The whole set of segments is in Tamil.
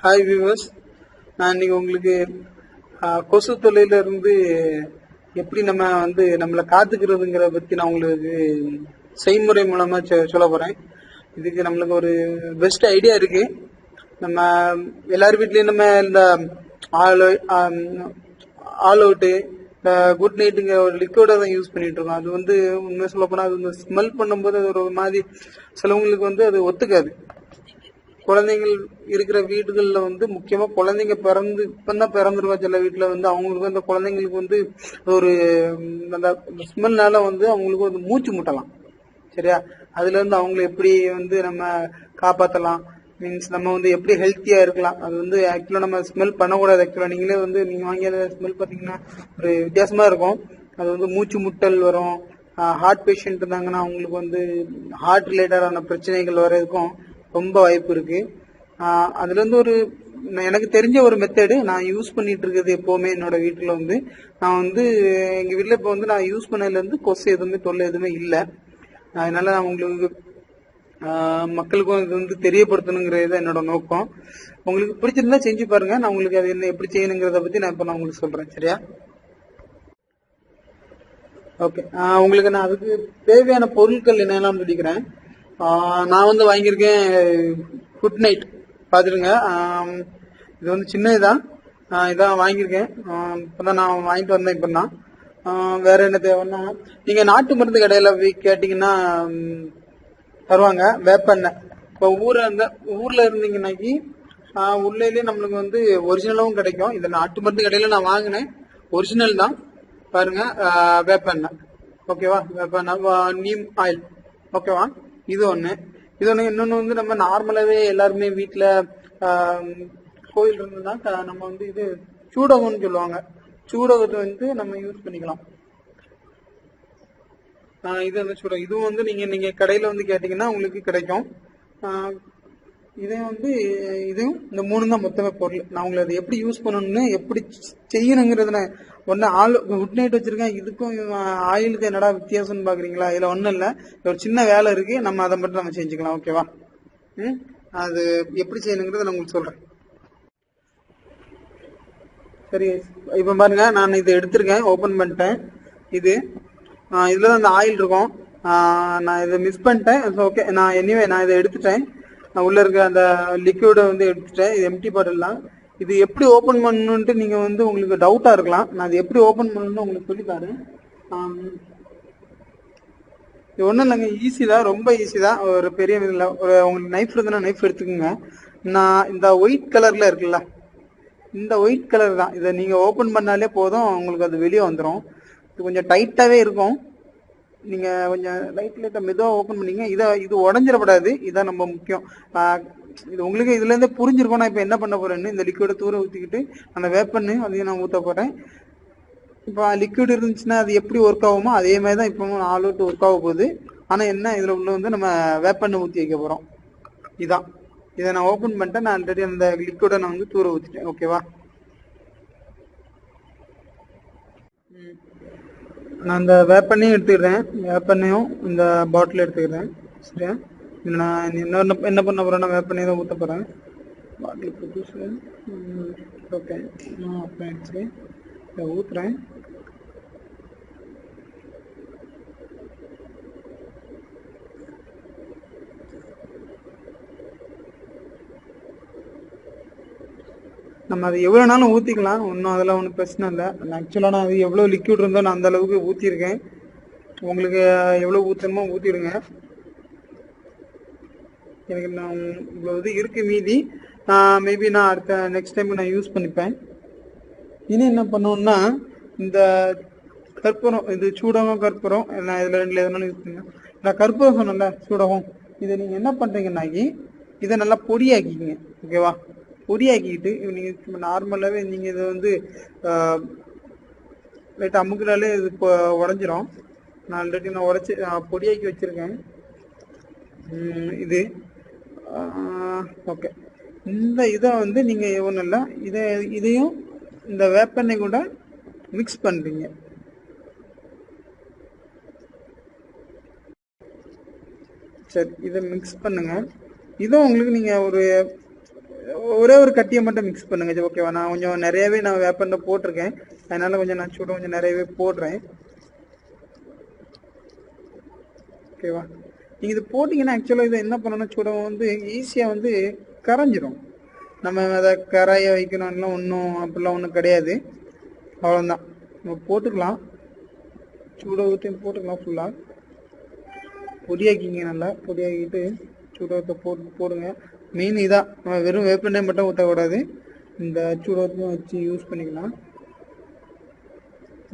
ஹாய் வியூவர்ஸ், நான் இன்னைக்கு உங்களுக்கு கொசு தொல்லையில இருந்து எப்படி நம்ம நம்மளை காத்துக்கிறதுங்கிற பத்தி நான் உங்களுக்கு செய்முறை மூலமா சொல்ல போறேன். இதுக்கு நம்மளுக்கு ஒரு பெஸ்ட் ஐடியா இருக்கு. நம்ம எல்லார் வீட்லயும் நம்ம இந்த ஆல் ஆல் அவுட்டு குட் நைட்டுங்கிற ஒரு லிக்விடை தான் யூஸ் பண்ணிட்டு இருக்கோம். அது உண்மையை சொல்ல போனா அது ஸ்மெல் பண்ணும்போது அது ஒரு மாதிரி சிலவங்களுக்கு அது ஒத்துக்காது. குழந்தைகள் இருக்கிற வீடுகளில் முக்கியமா குழந்தைங்க இப்பதான் பிறந்துருவா சில வீட்டுல அவங்களுக்கு அந்த குழந்தைங்களுக்கு ஒரு அந்த ஸ்மெல்னால அவங்களுக்கு மூச்சு முட்டலாம். சரியா? அதுல இருந்து அவங்களை எப்படி நம்ம காப்பாத்தலாம், மீன்ஸ் நம்ம எப்படி ஹெல்த்தியா இருக்கலாம். அது ஆக்சுவலா நம்ம ஸ்மெல் பண்ணக்கூடாது. ஆக்சுவலா நீங்களே நீங்க வாங்கி அதை ஸ்மெல் பாத்தீங்கன்னா ஒரு வித்தியாசமா இருக்கும். அது மூச்சு முட்டல் வரும். ஹார்ட் பேஷண்ட் இருந்தாங்கன்னா அவங்களுக்கு ஹார்ட் ரிலேட்டடான பிரச்சனைகள் வர்றதுக்கும் ரொம்ப வாய்ப்பு இருக்கு. அதுல இருந்து எனக்கு தெரிஞ்ச ஒரு மெத்தடு நான் யூஸ் பண்ணிட்டு இருக்கிறது எப்பவுமே என்னோட வீட்டுல நான் எங்க வீட்டுல இப்ப நான் யூஸ் பண்ணதுல இருந்து கொசு எதுவுமே தொல்லை எதுவுமே இல்லை. அதனால நான் உங்களுக்கு மக்களுக்கும் இது தெரியப்படுத்தணுங்கிறது என்னோட நோக்கம். உங்களுக்கு பிடிச்சிருந்தா செஞ்சு பாருங்க. நான் உங்களுக்கு அது என்ன எப்படி செய்யணுங்கிறத பத்தி நான் உங்களுக்கு சொல்றேன். சரியா? ஓகே. உங்களுக்கு நான் அதுக்கு தேவையான பொருட்கள் என்னெல்லாம் சொல்லிக்கிறேன். நான் வாங்கியிருக்கேன் குட் நைட். பாத்துருங்க. இது சின்ன இதான் வாங்கியிருக்கேன். இப்பதான் நான் வாங்கிட்டு வந்தேன். இப்பதான் வேற என்ன தேவைன்னா, நீங்க நாட்டு மருந்து கடையில போய் கேட்டீங்கன்னா தருவாங்க வேப்பெண்ணெய். இப்போ ஊர்ல இருந்தீங்கன்னாக்கி உள்ளே நம்மளுக்கு ஒரிஜினலாவும் கிடைக்கும். இந்த நாட்டு மருந்து கடையில நான் வாங்கினேன், ஒரிஜினல் தான். பாருங்க, வேப்பெண்ணெய். ஓகேவா? வேப்பெண்ணெய், நீம் ஆயில். ஓகேவா? இது ஒண்ணு. இன்னொன்னு நம்ம நார்மலாவே எல்லாருமே வீட்டுல கோயில் இருந்ததுன்னா நம்ம இது சூடகம்னு சொல்லுவாங்க. சூடகத்தை நம்ம யூஸ் பண்ணிக்கலாம். இது சூடகம். இதுவும் நீங்க கடையில கேட்டீங்கன்னா உங்களுக்கு கிடைக்கும். இதையும் இதையும் இந்த மூணு தான் மொத்தமே பொருள். நான் உங்களுக்கு அதை எப்படி யூஸ் பண்ணணும்னு எப்படி செய்யணுங்கிறதுல குட் நைட் வச்சிருக்கேன். இதுக்கும் ஆயிலுக்கு என்னடா வித்தியாசம்னு பாக்குறீங்களா? இதுல ஒண்ணும் இல்ல, ஒரு சின்ன வேலை இருக்கு. நம்ம அதை மட்டும் நம்ம செஞ்சுக்கலாம். ஓகேவா? அது எப்படி செய்யணுங்கிறத நான் உங்களுக்கு சொல்றேன். சரி, இப்ப பாருங்க, நான் இதை எடுத்திருக்கேன், ஓபன் பண்ணிட்டேன். இதுலதான் அந்த ஆயில் இருக்கும். நான் இதை மிஸ் பண்ணிட்டேன். ஓகே, நான் இதை எடுத்துட்டேன். உள்ள இருக்க அந்த லிக்விட எடுத்துட்டேன். இது எம்டி பாட்டில் தான். இது எப்படி ஓபன் பண்ணணும்ட்டு நீங்க உங்களுக்கு டவுட்டா இருக்கலாம். நான் இது எப்படி ஓபன் பண்ணணும்னு உங்களுக்கு சொல்லித்தாரு. இது ஒண்ணும் இல்லைங்க, ஈஸி தான், ரொம்ப ஈஸி தான். ஒரு பெரிய இல்லை. உங்களுக்கு நைஃப் இருந்தா நைஃப் எடுத்துக்கோங்க. நான் இந்த ஒயிட் கலர்ல இருக்குல்ல, இந்த ஒயிட் கலர் தான். இதை நீங்க ஓபன் பண்ணாலே போதும், உங்களுக்கு அது வெளியே வந்துடும். இது கொஞ்சம் டைட்டாவே இருக்கும். நீங்க கொஞ்சம் லைட்டா மெதுவா ஓபன் பண்ணீங்க. இது உடஞ்சிடப்படாது. இதான் ரொம்ப முக்கியம். இது உங்களுக்கு இதுல இருந்து புரிஞ்சிருக்கும் நான் இப்ப என்ன பண்ண போறேன்னு. இந்த லிக்விட தூர ஊத்திக்கிட்டு அந்த வேப்பண்ணு அதையும் நான் ஊத்த போறேன். இப்ப லிக்விட் இருந்துச்சுன்னா அது எப்படி ஒர்க் ஆகுமோ அதே மாதிரி தான் இப்போ ஆல் அவுட் ஒர்க் ஆக போகுது. ஆனா என்ன, இதுல உள்ள நம்ம வேப்பண்ணு ஊத்தி வைக்க போறோம். இதை நான் ஓபன் பண்ணிட்டேன். நான் ஆல்ரெடி அந்த லிக்விட நான் தூர ஊத்திட்டேன். ஓகேவா? நான் இந்த வேப்பண்ணையும் எடுத்துக்கிறேன். வேப்பண்ணையும் இந்த பாட்டில் எடுத்துக்கிறேன். சரியா? நான் என்ன பண்ண போறேன்னா வேப்பண்ணையை தான் ஊற்ற போறேன். பாட்டில் புதுசு. ஓகே, நான் ஊத்துறேன். நம்ம அது எவ்வளவு நாளும் ஊத்திக்கலாம். ஒன்றும் அதெல்லாம் ஒன்றும் பிரச்சனை இல்லை. ஆக்சுவலா நான் அது எவ்வளவு லிக்விட் இருந்தோ நான் அந்த அளவுக்கு ஊத்திருக்கேன். உங்களுக்கு எவ்வளவு ஊத்தணுமோ ஊத்திடுங்க. எனக்கு நான் இவ்வளவு இருக்கு மீதி. மேபி நான் அடுத்த நெக்ஸ்ட் டைம் நான் யூஸ் பண்ணிப்பேன். இனி என்ன பண்ணோம்னா, இந்த கற்பூரம், இது சூடகம் கற்பூரம், நான் இதுல ரெண்டுல எதுனாலும் யூஸ் பண்ணுங்க. நான் கற்பூரம் சொன்னேன்ல, சூடகம், இதை நீங்க என்ன பண்றீங்கன்னாக்கி இதை நல்லா பொடியாக்கிங்க. ஓகேவா? பொடியாக்கிட்டு நீங்க நார்மலாவே நீங்க இதை லைட்டா அமுக்குனாலே இது உடஞ்சிரும். நான் ஆல்ரெடி நான் உடச்சி பொடியாக்கி வச்சிருக்கேன். இது ஓகே. இந்த இதை நீங்க ஒன்றும் இல்லை, இதையும் இந்த வேப்பெண்ணெய் கூட மிக்ஸ் பண்றீங்க. சரி, இதை மிக்ஸ் பண்ணுங்க. இதுவும் உங்களுக்கு நீங்க ஒரு ஒரே ஒரு கட்டியை மட்டும் மிக்ஸ் பண்ணுங்க ஓகேவா. நான் கொஞ்சம் நிறையவே நான் வேப்பெண்ணெய் போட்டிருக்கேன், அதனால கொஞ்சம் நான் சூடம் கொஞ்சம் நிறையவே போடுறேன் ஓகேவா. நீங்கள் இது போட்டிங்கன்னா ஆக்சுவலாக இதை என்ன பண்ணணும்னா சூடம் வந்து ஈஸியாக வந்து கரைஞ்சிரும். நம்ம அதை கரைய வைக்கணும்லாம் ஒன்றும் அப்படிலாம் ஒன்றும் கிடையாது, அவ்வளோதான். நம்ம போட்டுக்கலாம், சூடகத்தையும் போட்டுக்கலாம் ஃபுல்லாக. பொடியாக்கிங்க, நல்லா பொடியாக்கிட்டு சூடகத்தை போடுங்க. மெயின் இதான், நம்ம வெறும் வேப்பெண்ணெய் மட்டும் ஊற்றக்கூடாது, இந்த சூடகத்தையும் வச்சு யூஸ் பண்ணிக்கலாம்.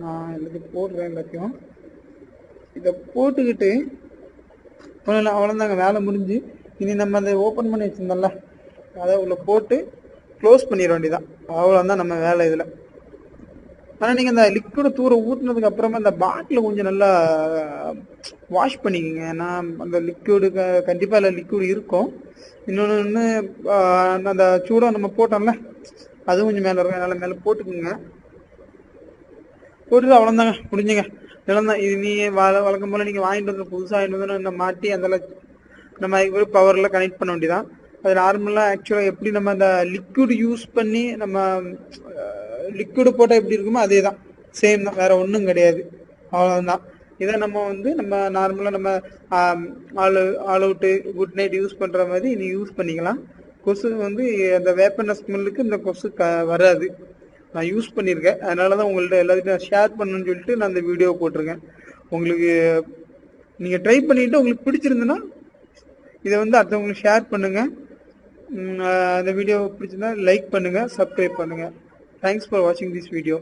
நான் எல்லாத்தையும் போடுறேன் எல்லாத்தையும். இதை போட்டுக்கிட்டு அவ்வளோதாங்க, வேலை முடிஞ்சு. இனி நம்ம அதை ஓப்பன் பண்ணி வச்சிருந்தோம்ல, அதை உள்ள போட்டு க்ளோஸ் பண்ணிட வேண்டியதான், அவ்வளோதான் நம்ம வேலை இதில். ஆனால் நீங்கள் இந்த லிக்விடு தூர ஊற்றுனதுக்கு அப்புறமா இந்த பாட்டில் கொஞ்சம் நல்லா வாஷ் பண்ணிக்கோங்க. ஏன்னா அந்த லிக்விடு கண்டிப்பாக அதில் லிக்விட் இருக்கும். இன்னொன்று அந்த சூடம் நம்ம போட்டோம்ல, அதுவும் கொஞ்சம் மேலே இருக்கும், அதனால் மேலே போட்டுக்குங்க. போட்டுட்டு அவ்வளோதாங்க, முடிஞ்சுங்க. இதெல்லாம் இது நீ வழக்கம் போல் நீங்கள் வாங்கிட்டு வந்து புதுசாக வாங்கிட்டு வந்து நம்ம மாட்டி அதெல்லாம் நம்ம பவரில் கனெக்ட் பண்ண வேண்டியதான். அது நார்மலாக ஆக்சுவலாக எப்படி நம்ம அந்த லிக்விட் யூஸ் பண்ணி நம்ம லிக்விடு போட்டால் எப்படி இருக்குமோ அதே தான், சேம் தான், வேறு ஒன்றும் கிடையாது, அவ்வளோதான். இதை நம்ம வந்து நம்ம நார்மலாக நம்ம all out good night use பண்ணுற மாதிரி நீ யூஸ் பண்ணிக்கலாம். கொசு வந்து அந்த வேப்பெண்ணெய் ஸ்மெல்லுக்கு இந்த கொசு வராது. நான் யூஸ் பண்ணியிருக்கேன், அதனால தான் உங்கள்கிட்ட எல்லாத்தையும் நான் ஷேர் பண்ணணும்னு சொல்லிட்டு நான் அந்த வீடியோவை போட்டிருக்கேன். உங்களுக்கு நீங்கள் ட்ரை பண்ணிவிட்டு உங்களுக்கு பிடிச்சிருந்துன்னா இதை வந்து அடுத்தவங்களுக்கு ஷேர் பண்ணுங்கள். அந்த வீடியோ பிடிச்சிருந்தா லைக் பண்ணுங்கள், சப்ஸ்கிரைப் பண்ணுங்கள். தேங்க்ஸ் ஃபார் வாட்சிங் திஸ் வீடியோ.